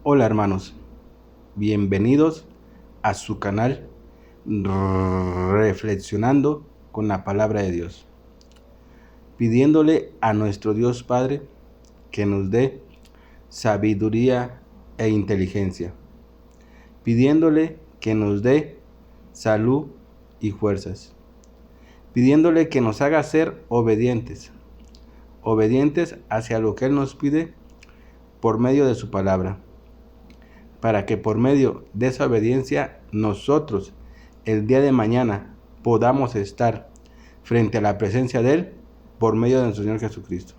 Hola hermanos, bienvenidos a su canal Reflexionando con la Palabra de Dios, pidiéndole a nuestro Dios Padre que nos dé sabiduría e inteligencia, pidiéndole que nos dé salud y fuerzas, pidiéndole que nos haga ser obedientes hacia lo que Él nos pide por medio de su palabra, para que por medio de esa obediencia nosotros el día de mañana podamos estar frente a la presencia de Él por medio de nuestro Señor Jesucristo.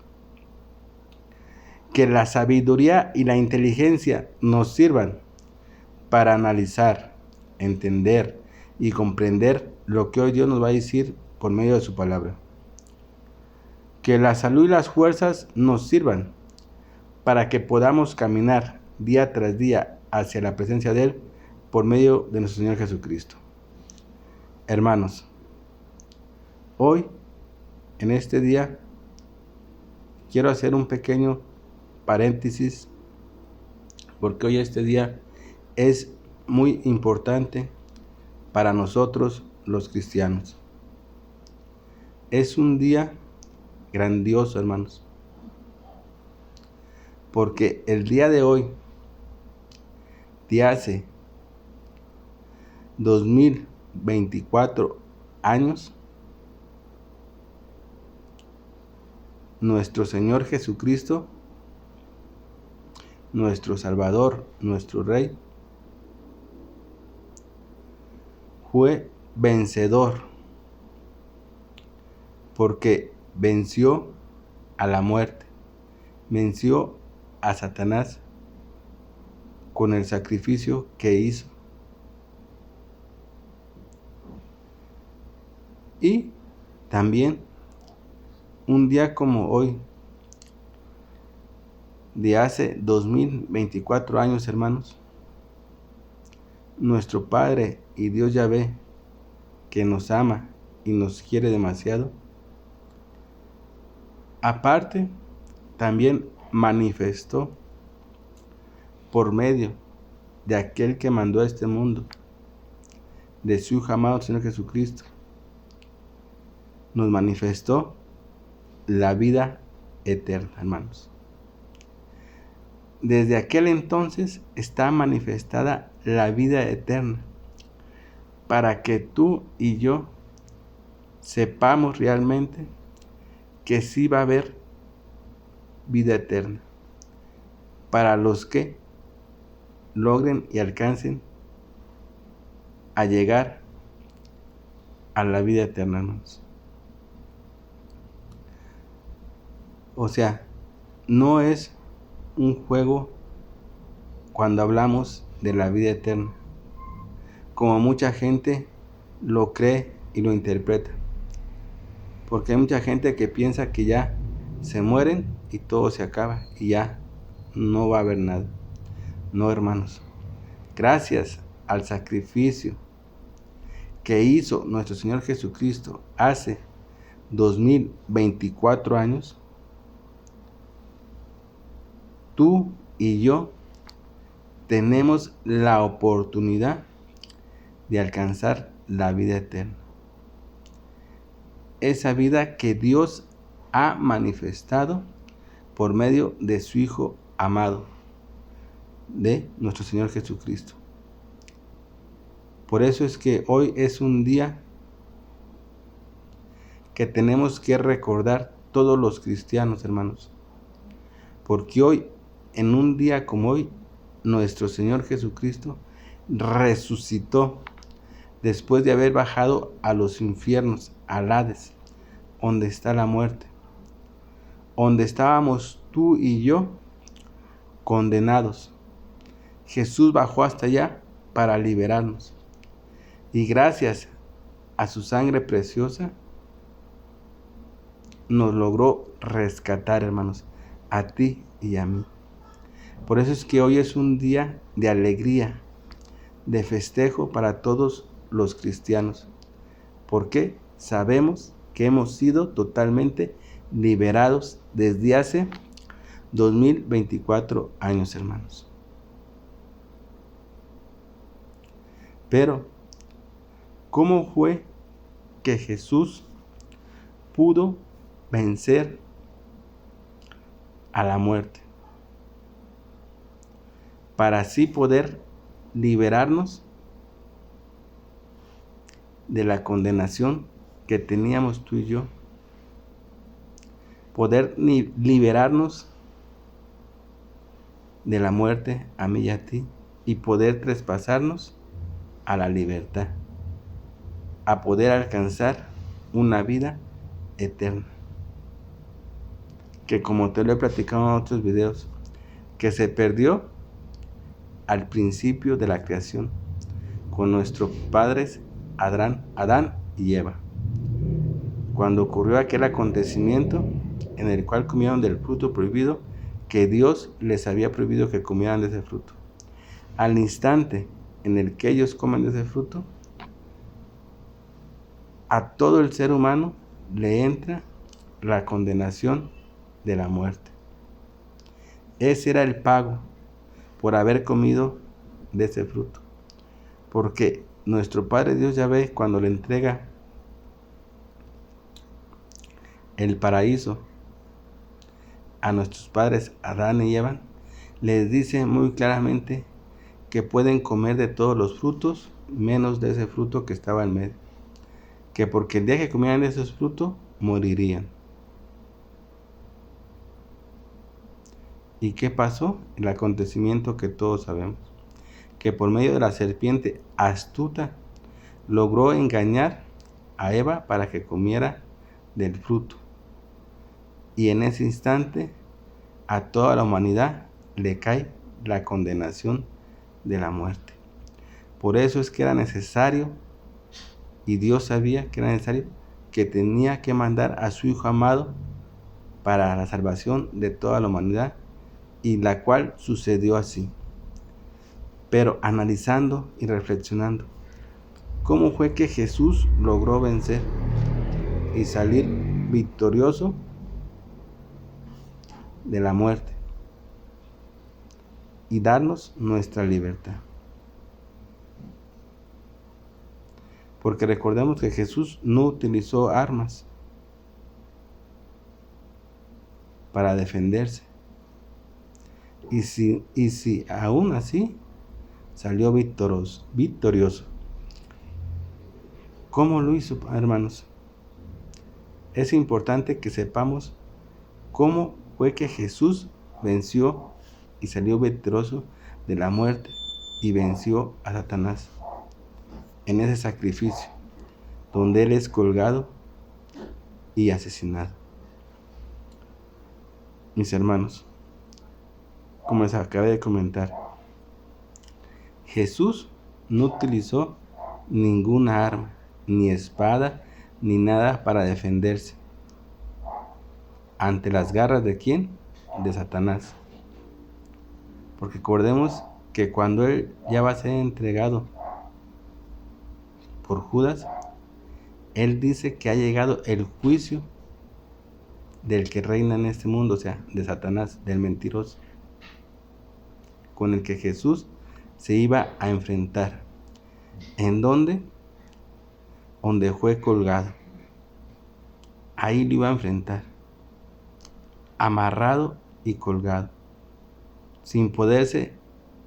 Que la sabiduría y la inteligencia nos sirvan para analizar, entender y comprender lo que hoy Dios nos va a decir por medio de su palabra. Que la salud y las fuerzas nos sirvan para que podamos caminar día tras día hacia la presencia de Él por medio de nuestro Señor Jesucristo. Hermanos, hoy, en este día, quiero hacer un pequeño paréntesis, porque hoy este día es muy importante para nosotros los cristianos. Es un día grandioso, hermanos, porque el día de hoy, de hace 2024 años, nuestro Señor Jesucristo, nuestro Salvador, nuestro Rey, fue vencedor, porque venció a la muerte, venció a Satanás con el sacrificio que hizo. Y también un día como hoy, de hace 2024 años, hermanos, nuestro Padre y Dios Yahvé, que nos ama y nos quiere demasiado, aparte también manifestó por medio de aquel que mandó a este mundo, de su Hijo amado Señor Jesucristo, nos manifestó la vida eterna, hermanos. Desde aquel entonces está manifestada la vida eterna, para que tú y yo sepamos realmente que sí va a haber vida eterna para los que logren y alcancen a llegar a la vida eterna, hermanos. O sea, no es un juego cuando hablamos de la vida eterna, como mucha gente lo cree y lo interpreta, porque hay mucha gente que piensa que ya se mueren y todo se acaba y ya no va a haber nada. No, hermanos, gracias al sacrificio que hizo nuestro Señor Jesucristo hace 2024 años, tú y yo tenemos la oportunidad de alcanzar la vida eterna. Esa vida que Dios ha manifestado por medio de su Hijo amado, de nuestro Señor Jesucristo. Por eso es que hoy es un día que tenemos que recordar todos los cristianos, hermanos. Porque hoy, en un día como hoy, nuestro Señor Jesucristo resucitó después de haber bajado a los infiernos, al Hades, donde está la muerte, donde estábamos tú y yo condenados. Jesús bajó hasta allá para liberarnos. Y gracias a su sangre preciosa, nos logró rescatar, hermanos, a ti y a mí. Por eso es que hoy es un día de alegría, de festejo para todos los cristianos. Porque sabemos que hemos sido totalmente liberados desde hace 2024 años, hermanos. Pero, ¿cómo fue que Jesús pudo vencer a la muerte? Para así poder liberarnos de la condenación que teníamos tú y yo. Poder liberarnos de la muerte a mí y a ti, y poder traspasarnos a la libertad, a poder alcanzar una vida eterna. Que, como te lo he platicado en otros videos, que se perdió al principio de la creación con nuestros padres Adán y Eva, cuando ocurrió aquel acontecimiento en el cual comieron del fruto prohibido, que Dios les había prohibido que comieran de ese fruto. Al instante en el que ellos comen de ese fruto, a todo el ser humano le entra la condenación de la muerte. Ese era el pago por haber comido de ese fruto. Porque nuestro Padre Dios Yahvé, cuando le entrega el paraíso a nuestros padres Adán y Eva, les dice muy claramente que pueden comer de todos los frutos, menos de ese fruto que estaba en medio. Que porque el día que comieran de esos frutos, morirían. ¿Y qué pasó? El acontecimiento que todos sabemos. Que por medio de la serpiente astuta logró engañar a Eva para que comiera del fruto. Y en ese instante a toda la humanidad le cae la condenación de la muerte. Por eso es que era necesario, y Dios sabía que era necesario, que tenía que mandar a su Hijo amado para la salvación de toda la humanidad, y la cual sucedió así. Pero analizando y reflexionando, ¿cómo fue que Jesús logró vencer y salir victorioso de la muerte y darnos nuestra libertad? Porque recordemos que Jesús no utilizó armas para defenderse. Y si aún así salió victorioso. ¿Cómo lo hizo, hermanos? Es importante que sepamos cómo fue que Jesús venció y salió victorioso de la muerte y venció a Satanás en ese sacrificio donde Él es colgado y asesinado. Mis hermanos, como les acabé de comentar, Jesús no utilizó ninguna arma, ni espada, ni nada para defenderse. ¿Ante las garras de quién? De Satanás. Porque recordemos que cuando Él ya va a ser entregado por Judas, Él dice que ha llegado el juicio del que reina en este mundo, o sea, de Satanás, del mentiroso, con el que Jesús se iba a enfrentar. ¿En dónde? Donde fue colgado. Ahí lo iba a enfrentar, amarrado y colgado, sin poderse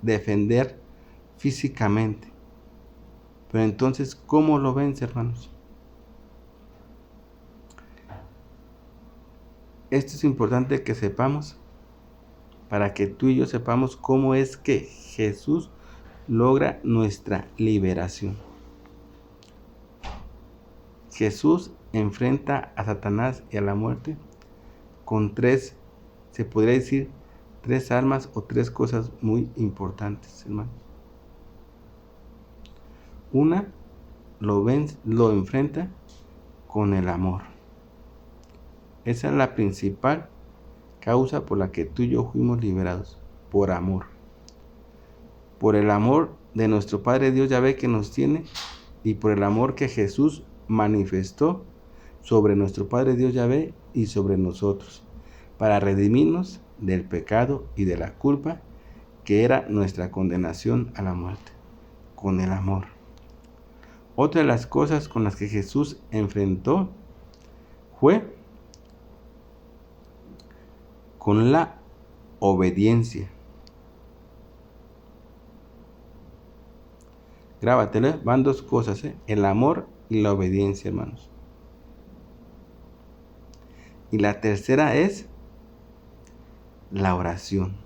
defender físicamente. Pero entonces, ¿cómo lo vence, hermanos? Esto es importante que sepamos, para que tú y yo sepamos cómo es que Jesús logra nuestra liberación. Jesús enfrenta a Satanás y a la muerte con se podría decir, tres armas o tres cosas muy importantes, hermanos. Una, lo enfrenta con el amor. Esa es la principal causa por la que tú y yo fuimos liberados, por amor. Por el amor de nuestro Padre Dios Yahvé que nos tiene, y por el amor que Jesús manifestó sobre nuestro Padre Dios Yahvé y sobre nosotros, para redimirnos del pecado y de la culpa que era nuestra condenación a la muerte, con el amor. Otra de las cosas con las que Jesús enfrentó fue con la obediencia. Grábatelo, van dos cosas, el amor y la obediencia, hermanos. Y la tercera es la oración.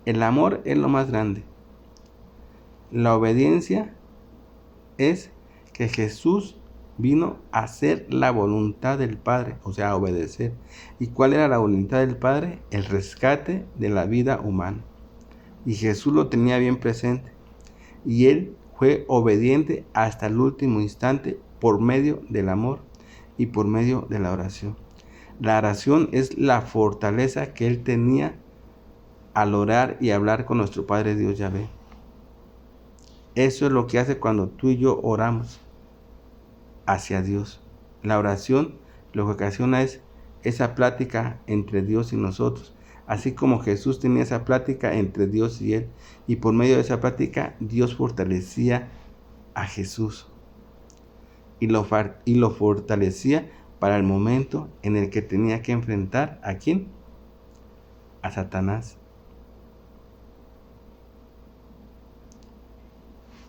El amor es lo más grande. La obediencia es que Jesús vino a hacer la voluntad del Padre, o sea, a obedecer. ¿Y cuál era la voluntad del Padre? El rescate de la vida humana. Y Jesús lo tenía bien presente. Y Él fue obediente hasta el último instante por medio del amor y por medio de la oración. La oración es la fortaleza que Él tenía al orar y hablar con nuestro Padre Dios Yahvé. Eso es lo que hace cuando tú y yo oramos hacia Dios. La oración lo que ocasiona es esa plática entre Dios y nosotros, así como Jesús tenía esa plática entre Dios y Él, y por medio de esa plática Dios fortalecía a Jesús y lo fortalecía para el momento en el que tenía que enfrentar ¿a quién? A Satanás,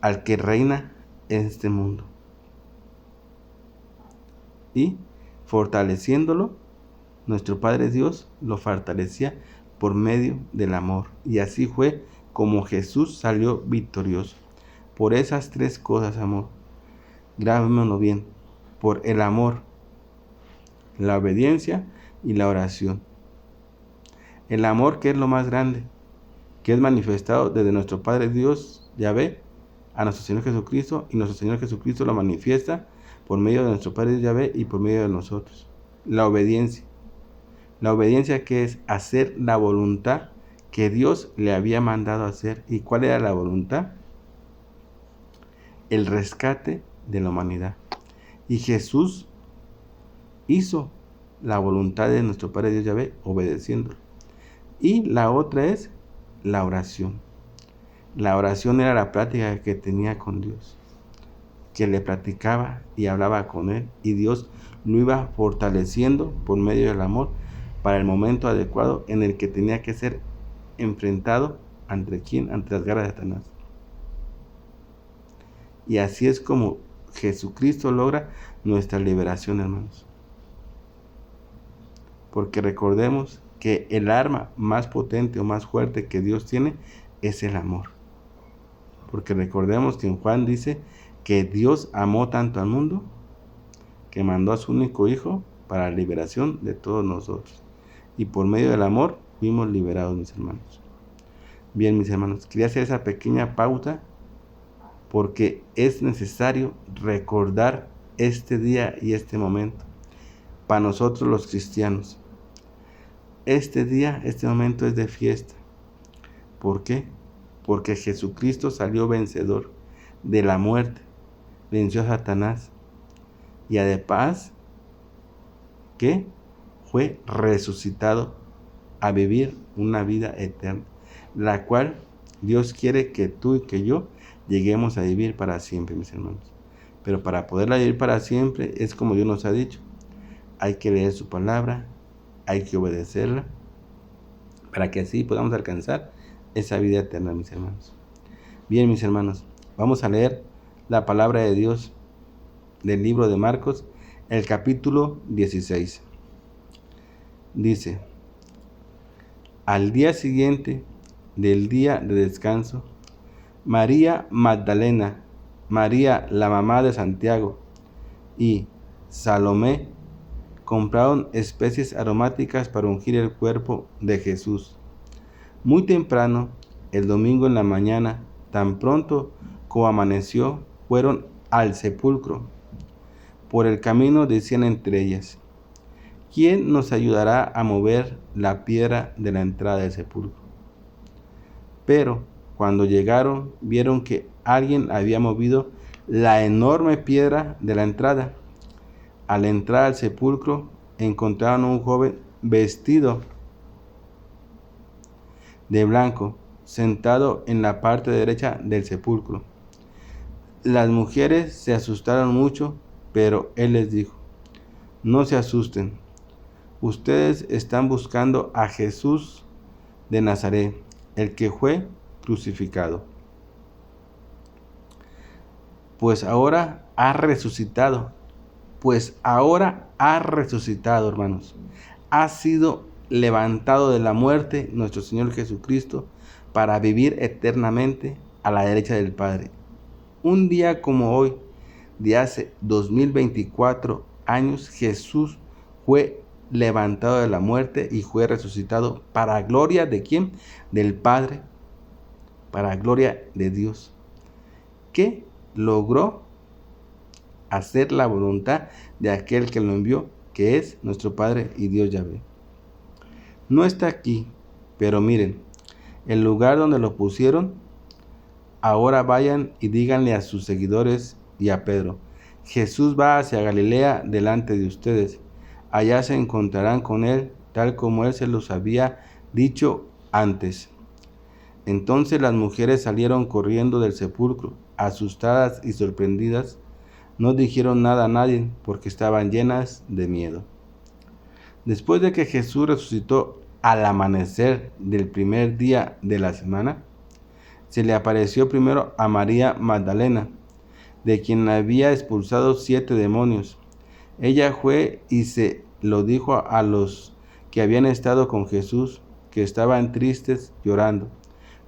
al que reina en este mundo. Y fortaleciéndolo, nuestro Padre Dios lo fortalecía por medio del amor. Y así fue como Jesús salió victorioso. Por esas tres cosas, amor. Grábemelo bien. Por el amor, la obediencia y la oración. El amor, que es lo más grande, que es manifestado desde nuestro Padre Dios, Yahvé, a nuestro Señor Jesucristo, y nuestro Señor Jesucristo lo manifiesta por medio de nuestro Padre Yahvé y por medio de nosotros. La obediencia. La obediencia, que es hacer la voluntad que Dios le había mandado hacer. ¿Y cuál era la voluntad? El rescate de la humanidad. Y Jesús hizo la voluntad de nuestro Padre Dios Yahvé obedeciéndolo. Y la otra es la oración. La oración era la plática que tenía con Dios, que le platicaba y hablaba con Él, y Dios lo iba fortaleciendo por medio del amor para el momento adecuado en el que tenía que ser enfrentado ante quién, ante las garras de Satanás. Y así es como Jesucristo logra nuestra liberación, hermanos. Porque recordemos que el arma más potente o más fuerte que Dios tiene es el amor. Porque recordemos que en Juan dice que Dios amó tanto al mundo que mandó a su único Hijo para la liberación de todos nosotros. Y por medio del amor fuimos liberados, mis hermanos. Bien, mis hermanos, quería hacer esa pequeña pauta porque es necesario recordar este día y este momento para nosotros los cristianos. Este día, este momento es de fiesta. ¿Por qué? Porque Jesucristo salió vencedor de la muerte, venció a Satanás, y además que fue resucitado a vivir una vida eterna, la cual Dios quiere que tú y que yo lleguemos a vivir para siempre, mis hermanos. Pero para poderla vivir para siempre es como Dios nos ha dicho: hay que leer su palabra, hay que obedecerla, para que así podamos alcanzar esa vida eterna, mis hermanos. Bien, mis hermanos, vamos a leer la palabra de Dios del libro de Marcos, el capítulo 16. Dice: al día siguiente del día de descanso, María Magdalena, María la mamá de Santiago y Salomé compraron especies aromáticas para ungir el cuerpo de Jesús. Muy temprano, el domingo en la mañana, tan pronto como amaneció, fueron al sepulcro. Por el camino decían entre ellas: ¿quién nos ayudará a mover la piedra de la entrada del sepulcro? Pero cuando llegaron, vieron que alguien había movido la enorme piedra de la entrada. Al entrar al sepulcro, encontraron a un joven vestido de blanco, sentado en la parte derecha del sepulcro. Las mujeres se asustaron mucho, pero él les dijo: no se asusten, ustedes están buscando a Jesús de Nazaret, el que fue crucificado. Pues ahora ha resucitado, hermanos. Ha sido levantado de la muerte nuestro Señor Jesucristo para vivir eternamente a la derecha del Padre. Un día como hoy, de hace 2024 años, Jesús fue levantado de la muerte y fue resucitado para gloria de ¿quién? Del Padre, para gloria de Dios, que logró hacer la voluntad de aquel que lo envió, que es nuestro Padre y Dios Yahvé. No está aquí, pero miren, el lugar donde lo pusieron. Ahora vayan y díganle a sus seguidores y a Pedro: Jesús va hacia Galilea delante de ustedes. Allá se encontrarán con él, tal como él se los había dicho antes. Entonces las mujeres salieron corriendo del sepulcro, asustadas y sorprendidas. No dijeron nada a nadie porque estaban llenas de miedo. Después de que Jesús resucitó al amanecer del primer día de la semana, se le apareció primero a María Magdalena, de quien había expulsado 7 demonios. Ella fue y se lo dijo a los que habían estado con Jesús, que estaban tristes llorando.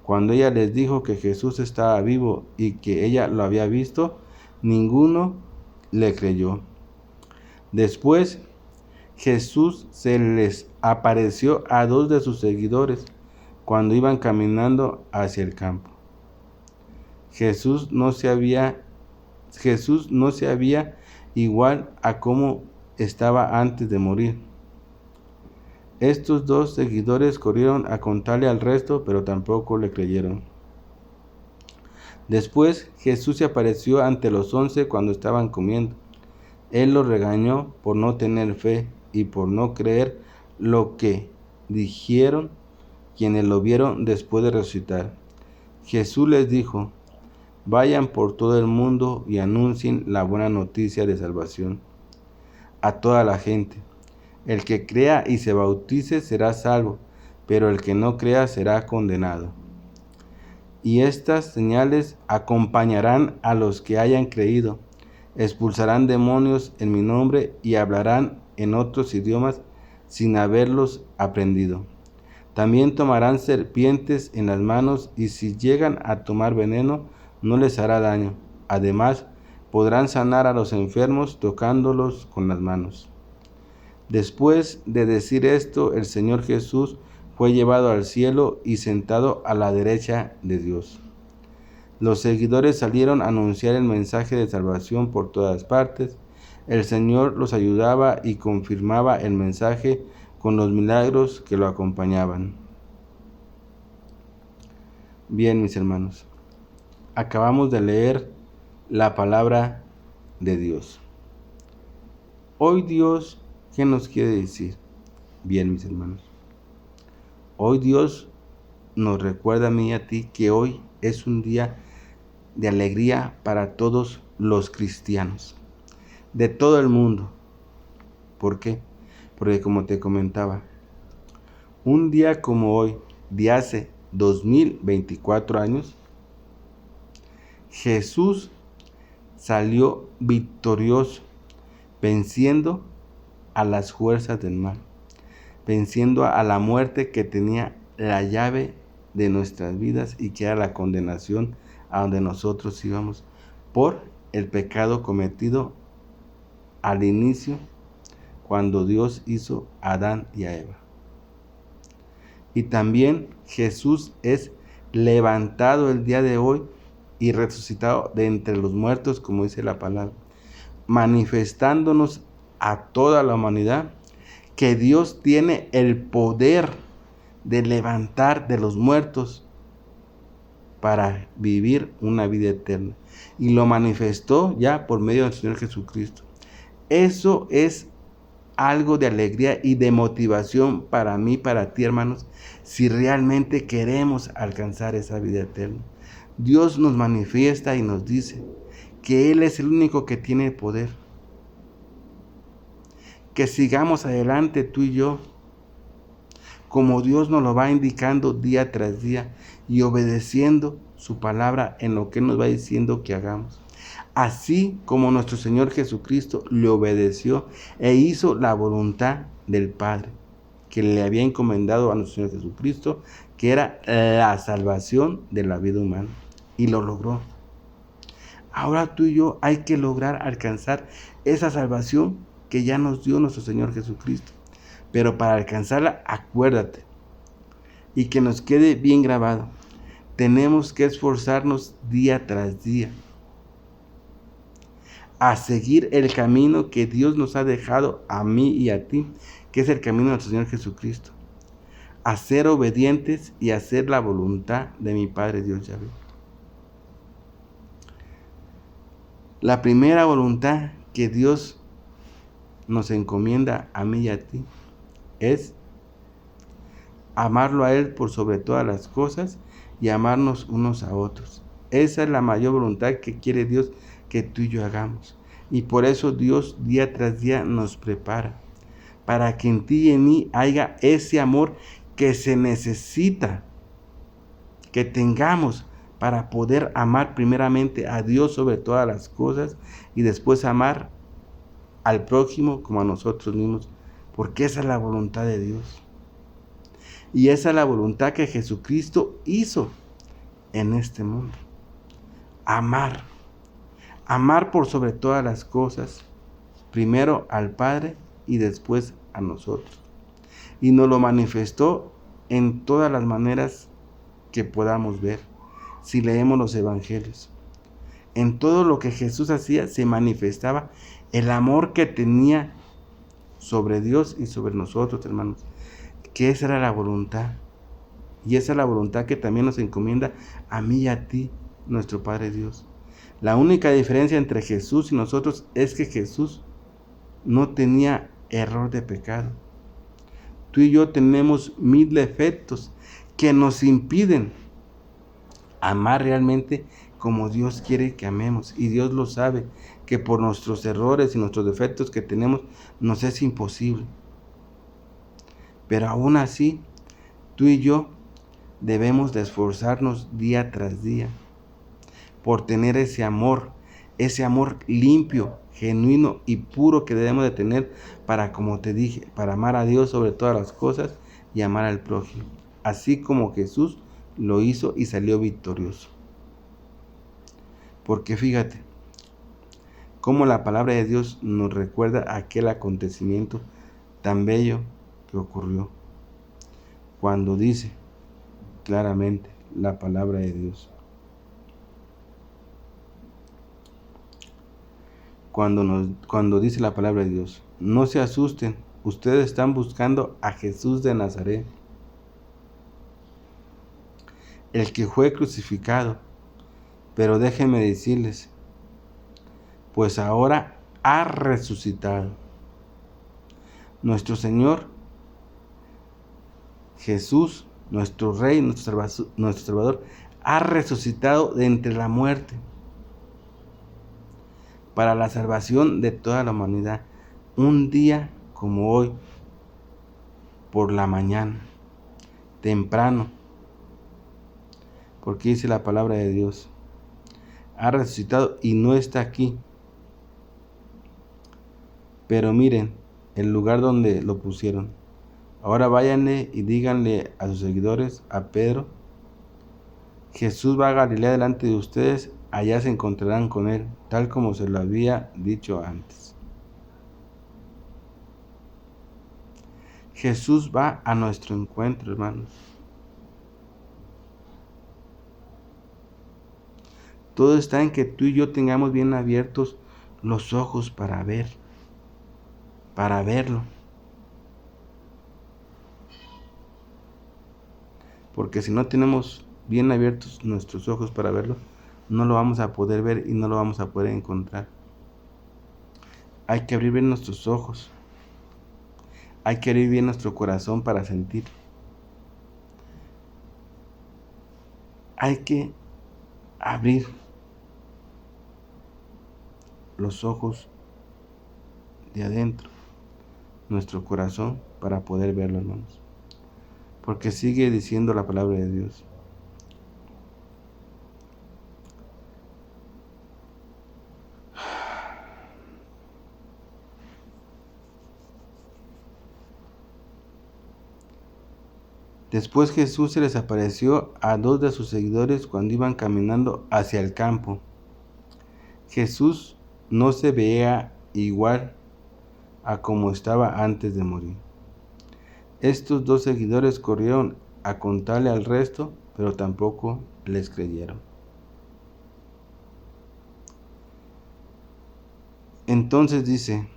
Cuando ella les dijo que Jesús estaba vivo y que ella lo había visto, ninguno le creyó. Después, Jesús se les apareció a 2 de sus seguidores cuando iban caminando hacia el campo. Jesús no se había igual a como estaba antes de morir. Estos 2 seguidores corrieron a contarle al resto, pero tampoco le creyeron. Después Jesús se apareció ante los 11 cuando estaban comiendo. Él los regañó por no tener fe y por no creer lo que dijeron quienes lo vieron después de resucitar. Jesús les dijo: vayan por todo el mundo y anuncien la buena noticia de salvación a toda la gente. El que crea y se bautice será salvo, pero el que no crea será condenado. Y estas señales acompañarán a los que hayan creído. Expulsarán demonios en mi nombre y hablarán en otros idiomas sin haberlos aprendido. También tomarán serpientes en las manos y si llegan a tomar veneno, no les hará daño. Además, podrán sanar a los enfermos tocándolos con las manos. Después de decir esto, el Señor Jesús fue llevado al cielo y sentado a la derecha de Dios. Los seguidores salieron a anunciar el mensaje de salvación por todas partes. El Señor los ayudaba y confirmaba el mensaje con los milagros que lo acompañaban. Bien, mis hermanos, acabamos de leer la palabra de Dios. Hoy Dios, ¿qué nos quiere decir? Bien, mis hermanos, hoy Dios nos recuerda a mí y a ti que hoy es un día de alegría para todos los cristianos, de todo el mundo. ¿Por qué? Porque como te comentaba, un día como hoy, de hace 2024 años, Jesús salió victorioso, venciendo a las fuerzas del mal, venciendo a la muerte que tenía la llave de nuestras vidas y que era la condenación a donde nosotros íbamos por el pecado cometido al inicio cuando Dios hizo a Adán y a Eva. Y también Jesús es levantado el día de hoy y resucitado de entre los muertos, como dice la palabra, manifestándonos a toda la humanidad que Dios tiene el poder de levantar de los muertos para vivir una vida eterna. Y lo manifestó ya por medio del Señor Jesucristo. Eso es algo de alegría y de motivación para mí, para ti, hermanos, si realmente queremos alcanzar esa vida eterna. Dios nos manifiesta y nos dice que Él es el único que tiene el poder. Que sigamos adelante tú y yo, como Dios nos lo va indicando día tras día y obedeciendo su palabra en lo que nos va diciendo que hagamos. Así como nuestro Señor Jesucristo le obedeció e hizo la voluntad del Padre, que le había encomendado a nuestro Señor Jesucristo, que era la salvación de la vida humana, y lo logró. Ahora tú y yo hay que lograr alcanzar esa salvación que ya nos dio nuestro Señor Jesucristo. Pero para alcanzarla, acuérdate, y que nos quede bien grabado, tenemos que esforzarnos día tras día a seguir el camino que Dios nos ha dejado a mí y a ti, que es el camino de nuestro Señor Jesucristo. A ser obedientes y a hacer la voluntad de mi Padre Dios Yahvé. La primera voluntad que Dios nos encomienda a mí y a ti es amarlo a Él por sobre todas las cosas y amarnos unos a otros. Esa es la mayor voluntad que quiere Dios que tú y yo hagamos. Y por eso Dios día tras día nos prepara para que en ti y en mí haya ese amor que se necesita que tengamos para poder amar primeramente a Dios sobre todas las cosas y después amar al prójimo como a nosotros mismos, porque esa es la voluntad de Dios. Y esa es la voluntad que Jesucristo hizo en este mundo. Amar. Amar por sobre todas las cosas, primero al Padre y después a nosotros. Y nos lo manifestó en todas las maneras que podamos ver, si leemos los evangelios. En todo lo que Jesús hacía se manifestaba el amor que tenía sobre Dios y sobre nosotros, hermanos. Que esa era la voluntad. Y esa es la voluntad que también nos encomienda a mí y a ti, nuestro Padre Dios. La única diferencia entre Jesús y nosotros es que Jesús no tenía error de pecado. Tú y yo tenemos 1000 defectos que nos impiden amar realmente como Dios quiere que amemos. Y Dios lo sabe, que por nuestros errores y nuestros defectos que tenemos nos es imposible. Pero aún así, tú y yo debemos de esforzarnos día tras día por tener ese amor limpio, genuino y puro que debemos de tener para, como te dije, para amar a Dios sobre todas las cosas y amar al prójimo, así como Jesús lo hizo y salió victorioso. Porque fíjate cómo la palabra de Dios nos recuerda aquel acontecimiento tan bello que ocurrió, cuando dice claramente la palabra de Dios. Cuando dice la palabra de Dios, no se asusten, ustedes están buscando a Jesús de Nazaret, el que fue crucificado, pero déjenme decirles, pues ahora ha resucitado. Nuestro Señor Jesús, nuestro Rey, nuestro Salvador, ha resucitado de entre la muerte para la salvación de toda la humanidad. Un día como hoy, por la mañana, temprano, porque dice la palabra de Dios, ha resucitado y no está aquí. Pero miren el lugar donde lo pusieron. Ahora váyanle y díganle a sus seguidores, a Pedro, Jesús va a Galilea delante de ustedes, allá se encontrarán con él, tal como se lo había dicho antes. Jesús va a nuestro encuentro, hermanos. Todo está en que tú y yo tengamos bien abiertos los ojos para verlo. Porque si no tenemos bien abiertos nuestros ojos para verlo, no lo vamos a poder ver y no lo vamos a poder encontrar. Hay que abrir bien nuestros ojos Hay que abrir bien nuestro corazón para sentir. Hay que abrir los ojos de adentro, nuestro corazón, para poder verlo, hermanos. Porque sigue diciendo la palabra de Dios. Después Jesús se les apareció a 2 de sus seguidores cuando iban caminando hacia el campo. Jesús no se veía igual a como estaba antes de morir. Estos 2 seguidores corrieron a contarle al resto, pero tampoco les creyeron. Entonces dice,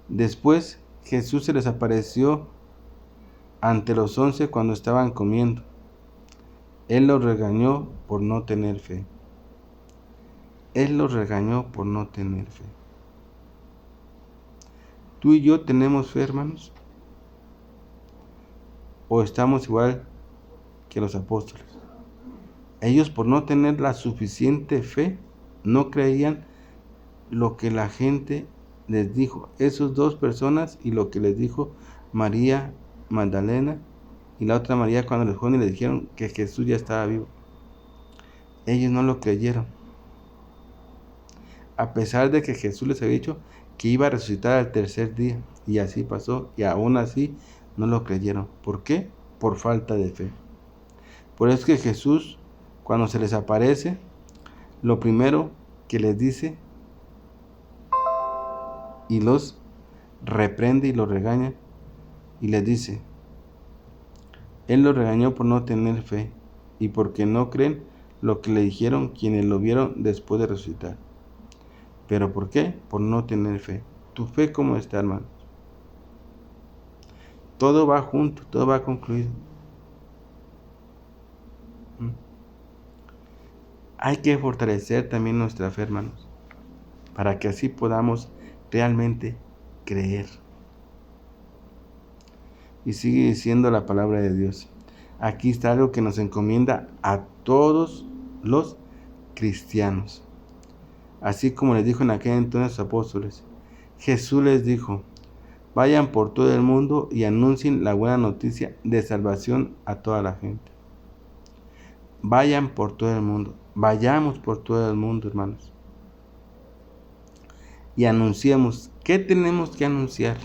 después Jesús se les apareció ante los 11 cuando estaban comiendo. Él los regañó por no tener fe. Él los regañó por no tener fe. ¿Tú y yo tenemos fe, hermanos? ¿O estamos igual que los apóstoles? Ellos, por no tener la suficiente fe, no creían lo que la gente les dijo. Esas 2 personas y lo que les dijo María Magdalena y la otra María cuando les fueron y le dijeron que Jesús ya estaba vivo. Ellos no lo creyeron. A pesar de que Jesús les había dicho que iba a resucitar al tercer día. Y así pasó. Y aún así no lo creyeron. ¿Por qué? Por falta de fe. Por eso es que Jesús, cuando se les aparece, lo primero que les dice y los reprende y los regaña y les dice, Él los regañó por no tener fe y porque no creen lo que le dijeron quienes lo vieron después de resucitar. ¿Pero por qué? Por no tener fe. ¿Tu fe cómo está, hermano? Todo va junto, todo va concluido. Hay que fortalecer también nuestra fe, hermanos, para que así podamos realmente creer. Y sigue diciendo la palabra de Dios. Aquí está algo que nos encomienda a todos los cristianos. Así como les dijo en aquel entonces a los apóstoles. Jesús les dijo, vayan por todo el mundo y anuncien la buena noticia de salvación a toda la gente. Vayan por todo el mundo. Vayamos por todo el mundo, hermanos. Y anunciemos. ¿Qué tenemos que anunciar?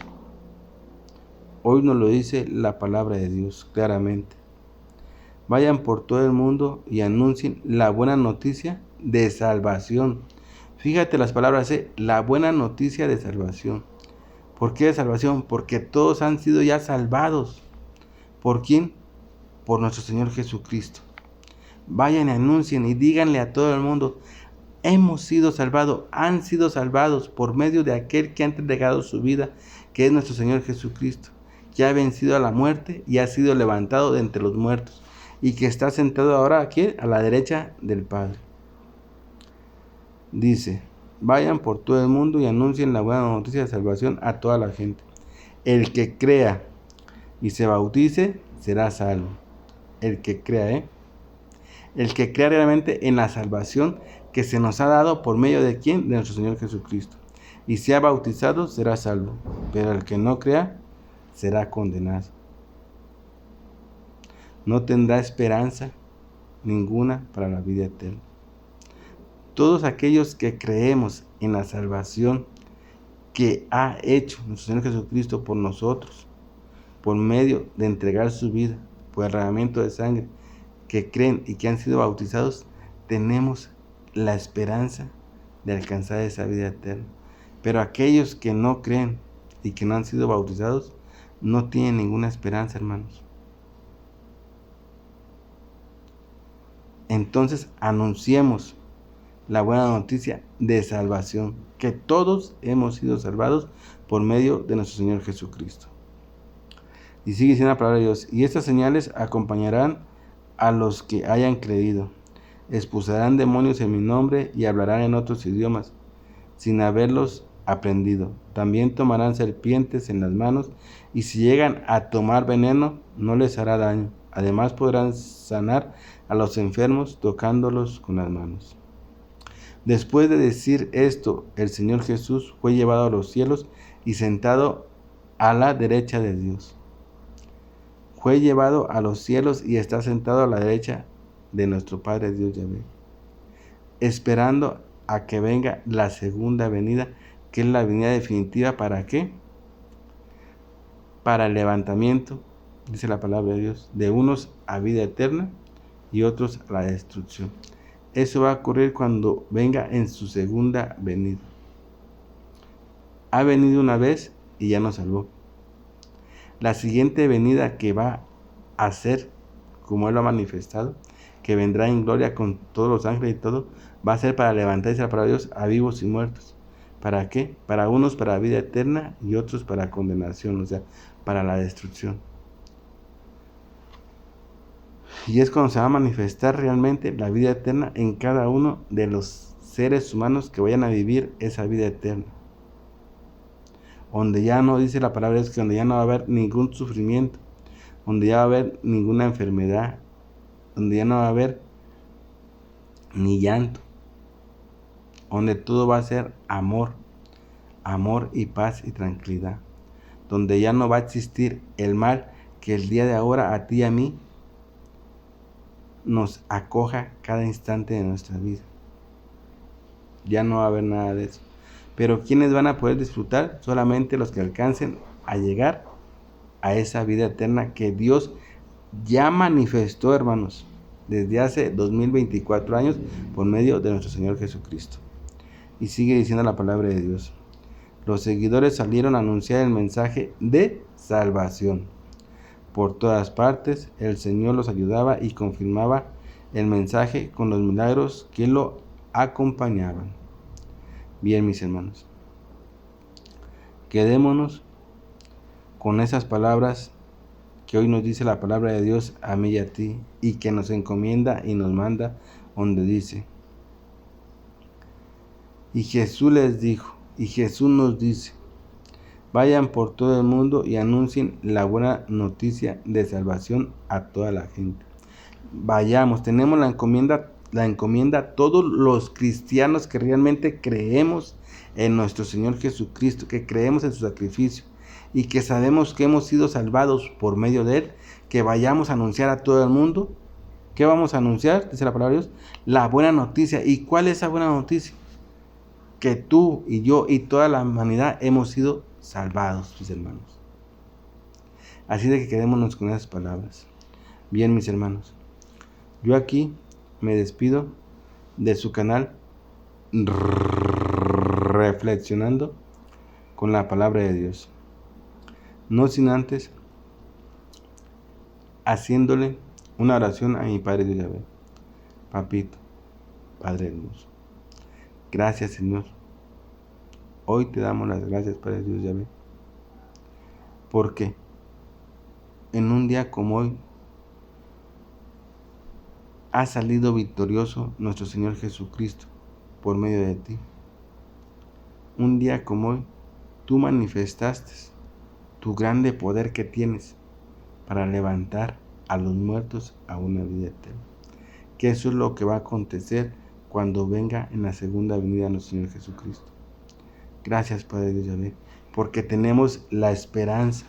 Hoy nos lo dice la palabra de Dios claramente. Vayan por todo el mundo y anuncien la buena noticia de salvación. Fíjate las palabras, la buena noticia de salvación. ¿Por qué de salvación? Porque todos han sido ya salvados. ¿Por quién? Por nuestro Señor Jesucristo. Vayan y anuncien y díganle a todo el mundo, hemos sido salvados, han sido salvados por medio de aquel que ha entregado su vida, que es nuestro Señor Jesucristo, que ha vencido a la muerte y ha sido levantado de entre los muertos, y que está sentado ahora aquí a la derecha del Padre. Dice, vayan por todo el mundo y anuncien la buena noticia de salvación a toda la gente. El que crea y se bautice será salvo. El que crea, El que crea realmente en la salvación que se nos ha dado por medio de ¿quién? De nuestro Señor Jesucristo. Y sea bautizado será salvo, pero el que no crea será condenado. No tendrá esperanza ninguna para la vida eterna. Todos aquellos que creemos en la salvación que ha hecho nuestro Señor Jesucristo por nosotros, por medio de entregar su vida, por el derramamiento de sangre, que creen y que han sido bautizados, tenemos la esperanza de alcanzar esa vida eterna. Pero aquellos que no creen y que no han sido bautizados, no tienen ninguna esperanza, hermanos. Entonces anunciemos la buena noticia de salvación, que todos hemos sido salvados por medio de nuestro Señor Jesucristo. Y sigue diciendo la palabra de Dios, y estas señales acompañarán a los que hayan creído. Expulsarán demonios en mi nombre y hablarán en otros idiomas, sin haberlos aprendido. También tomarán serpientes en las manos, y si llegan a tomar veneno, no les hará daño. Además podrán sanar a los enfermos tocándolos con las manos. Después de decir esto, el Señor Jesús fue llevado a los cielos y sentado a la derecha de Dios. Fue llevado a los cielos y está sentado a la derecha de nuestro Padre Dios Yahvé, esperando a que venga la segunda venida, que es la venida definitiva. ¿Para qué? Para el levantamiento, dice la palabra de Dios, de unos a vida eterna y otros a la destrucción. Eso va a ocurrir cuando venga en su segunda venida. Ha venido una vez y ya nos salvó. La siguiente venida que va a ser, como Él lo ha manifestado, que vendrá en gloria con todos los ángeles y todo, va a ser para levantarse la palabra de Dios a vivos y muertos. ¿Para qué? Para unos para vida eterna y otros para condenación, o sea, para la destrucción. Y es cuando se va a manifestar realmente la vida eterna en cada uno de los seres humanos que vayan a vivir esa vida eterna. Donde ya no, dice la palabra, es que donde ya no va a haber ningún sufrimiento, donde ya va a haber ninguna enfermedad, donde ya no va a haber ni llanto, donde todo va a ser amor, amor y paz y tranquilidad, donde ya no va a existir el mal que el día de ahora a ti y a mí nos acoja cada instante de nuestra vida. Ya no va a haber nada de eso. Pero ¿quiénes van a poder disfrutar? Solamente los que alcancen a llegar a esa vida eterna que Dios ya manifestó, hermanos, desde hace 2024 años por medio de nuestro Señor Jesucristo. Y sigue diciendo la palabra de Dios. Los seguidores salieron a anunciar el mensaje de salvación. Por todas partes, el Señor los ayudaba y confirmaba el mensaje con los milagros que lo acompañaban. Bien, mis hermanos, quedémonos con esas palabras que hoy nos dice la palabra de Dios a mí y a ti, y que nos encomienda y nos manda, donde dice: y Jesús les dijo, y Jesús nos dice: vayan por todo el mundo y anuncien la buena noticia de salvación a toda la gente. Vayamos, tenemos la encomienda a todos los cristianos que realmente creemos en nuestro Señor Jesucristo, que creemos en su sacrificio y que sabemos que hemos sido salvados por medio de Él, que vayamos a anunciar a todo el mundo. ¿Qué vamos a anunciar? Dice la palabra de Dios, la buena noticia. ¿Y cuál es esa buena noticia? Que tú y yo y toda la humanidad hemos sido salvados, mis hermanos. Así de que quedémonos con esas palabras. Bien, mis hermanos, yo aquí me despido de su canal Reflexionando con la palabra de Dios, no sin antes haciéndole una oración a mi Padre Dios Yahvé. Papito, Padre hermoso, gracias, Señor. Hoy te damos las gracias, Padre Dios Yahvé, porque en un día como hoy ha salido victorioso nuestro Señor Jesucristo por medio de ti. Un día como hoy, tú manifestaste tu grande poder que tienes para levantar a los muertos a una vida eterna. Que eso es lo que va a acontecer cuando venga en la segunda venida de nuestro Señor Jesucristo. Gracias, Padre Dios Yahvé, porque tenemos la esperanza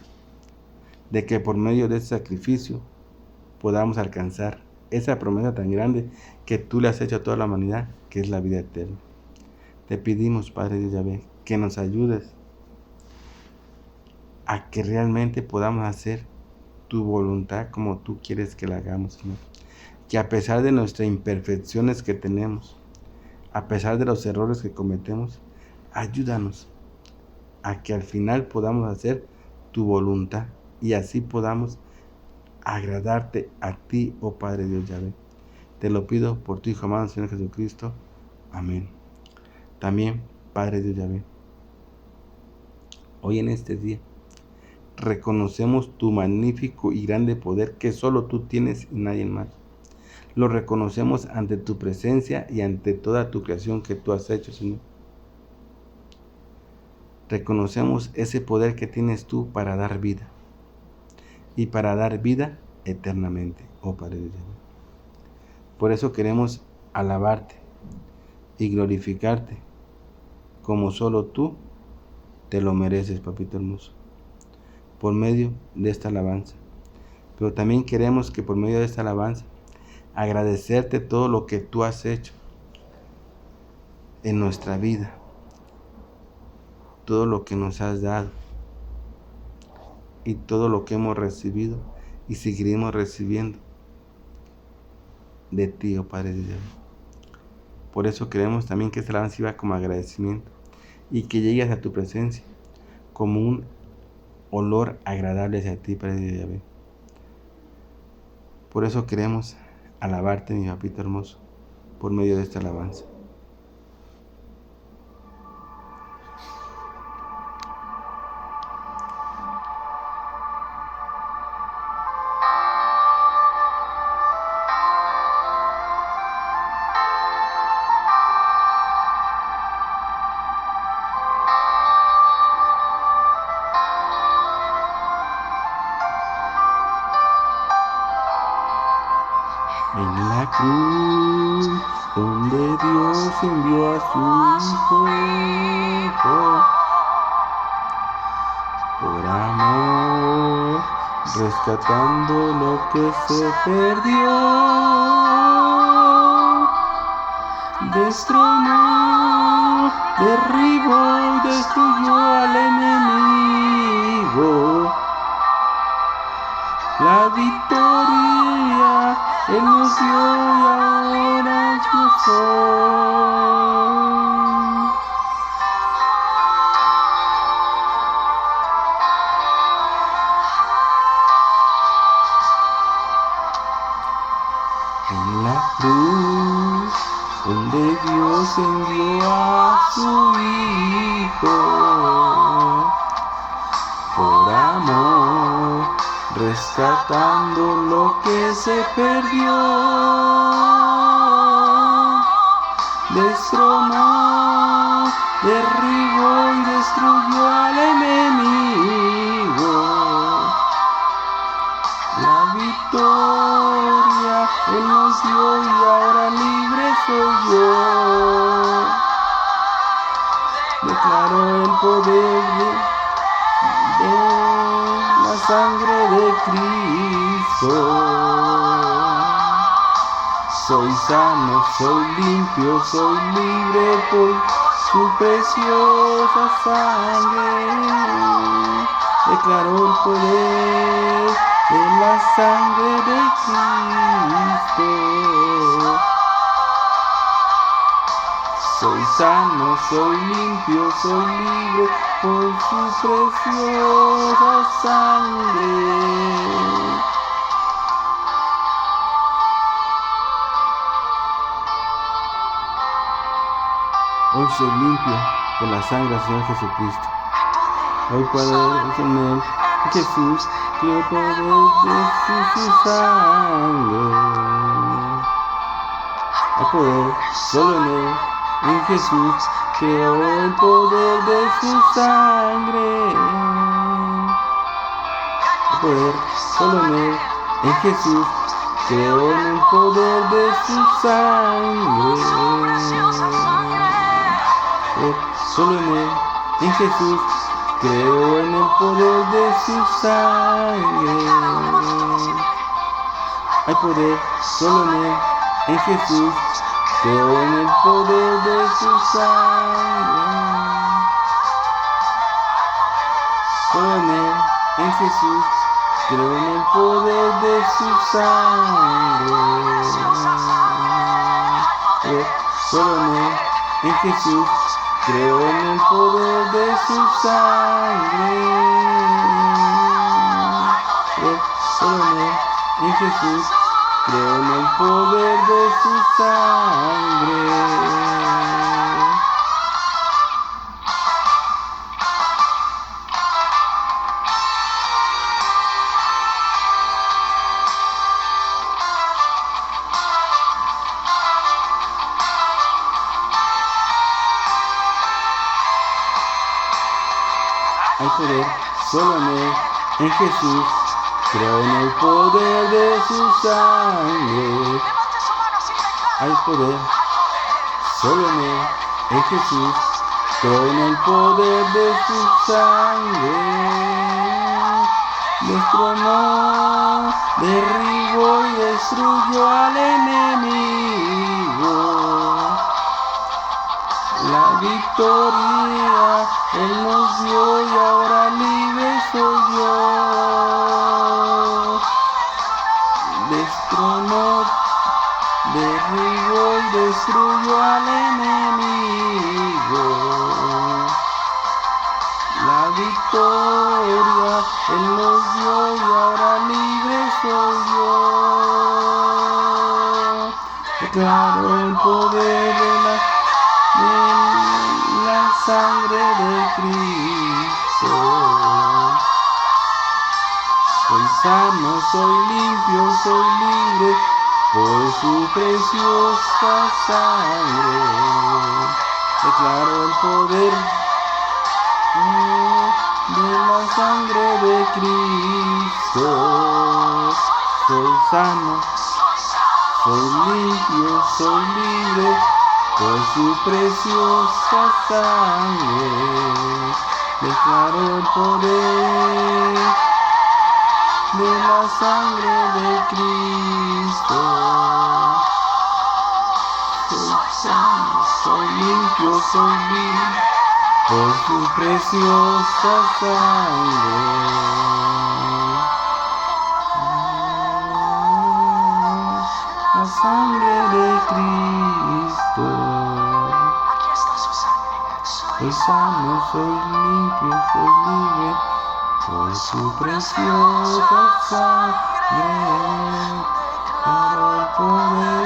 de que por medio de ese sacrificio podamos alcanzar esa promesa tan grande que tú le has hecho a toda la humanidad, que es la vida eterna. Te pedimos, Padre Dios Yahvé, que nos ayudes a que realmente podamos hacer tu voluntad como tú quieres que la hagamos, Señor. Que a pesar de nuestras imperfecciones que tenemos, a pesar de los errores que cometemos, ayúdanos a que al final podamos hacer tu voluntad y así podamos agradarte a ti, oh Padre Dios Yahvé. Te lo pido por tu Hijo amado, Señor Jesucristo. Amén. También, Padre Dios Yahvé, hoy en este día reconocemos tu magnífico y grande poder que solo tú tienes y nadie más. Lo reconocemos ante tu presencia y ante toda tu creación que tú has hecho, Señor. reconocemos ese poder que tienes tú para dar vida y para dar vida eternamente, oh Padre Dios. Por eso queremos alabarte y glorificarte como solo tú te lo mereces, papito hermoso, por medio de esta alabanza. Pero también queremos que por medio de esta alabanza agradecerte todo lo que tú has hecho en nuestra vida, todo lo que nos has dado y todo lo que hemos recibido y seguiremos recibiendo de ti, oh Padre Dios. Por eso queremos también que esta alabanza sirva como agradecimiento y que llegues a tu presencia como un olor agradable hacia ti, Padre de Yahvé. Por eso queremos alabarte, mi papito hermoso, por medio de esta alabanza. En la cruz donde Dios envió a su Hijo por amor, rescatando lo que se perdió, destronó, derribó y destruyó al enemigo. La victoria Él nos dio y ahora yo soy. En la cruz donde Dios envió a su Hijo por amor, rescatando lo que se perdió, destronó, derribó y destruyó al enemigo. La victoria Él nos dio y ahora libre soy yo. Declaro el poder de la sangre de Cristo. Soy sano, soy limpio, soy libre por su preciosa sangre. Declaro el poder de la sangre de Cristo. Soy sano, soy limpio, soy libre por su preciosa sangre. Hoy soy limpio por la sangre del Señor Jesucristo. Hoy poder es en Él, Jesús, que el poder de su sangre. Hay poder solo en Él, en Jesús, creó el poder de su sangre. El poder solo en Él, en Jesús, creó el poder de su sangre. Solo en Él, en Jesús, creo en el poder de su sangre. Hay poder solo en Él, en Jesús, creo en el poder de su sangre. Solo en Él, en Jesús, creo en el poder de su sangre. Solo en Él, en Jesús, creo en el poder de su sangre. Solo en Él, en Jesús, creo en el poder de su sangre. poder, solo en Él, en Jesús. Creo en el poder de su sangre. Hay poder, solo en Él, en Jesús. Creo en el poder de su sangre. Destronó, derribó y destruyó al enemigo. La victoria Él nos dio y ahora libre soy yo. Destronó, derribó y destruyó al enemigo. La victoria Él nos dio y ahora libre soy yo. Declaro el poder de la sangre de Cristo. Soy sano, soy limpio, soy libre por su preciosa sangre. Declaro el poder de la sangre de Cristo. Soy sano, soy limpio, soy libre por su preciosa sangre. Declaro el poder de la sangre de Cristo. Soy sano, soy limpio, soy libre por su preciosa sangre. La sangre de Cristo. Soy sano, soy limpio, soy libre por su preciosa sangre. Para el poder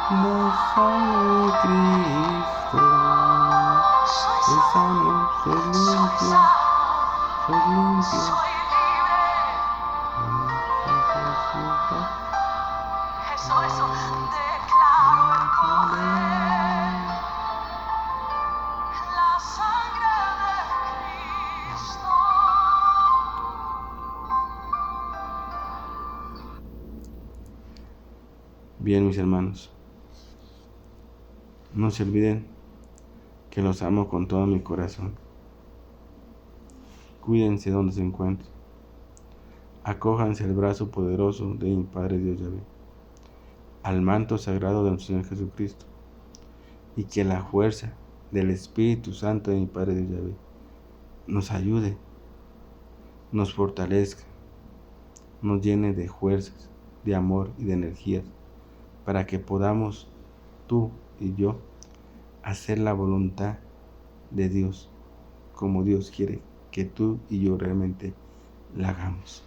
de sangre de Cristo. Soy sano, soy limpio, soy limpio. Eso, declaro el poder, la sangre de Cristo. Bien, mis hermanos, no se olviden que los amo con todo mi corazón. Cuídense donde se encuentren. Acójanse al brazo poderoso de mi Padre Dios Yahvé, al manto sagrado de nuestro Señor Jesucristo, y que la fuerza del Espíritu Santo de mi Padre Dios Yahvé nos ayude, nos fortalezca, nos llene de fuerzas, de amor y de energías, para que podamos, tú y yo, hacer la voluntad de Dios, como Dios quiere que tú y yo realmente la hagamos.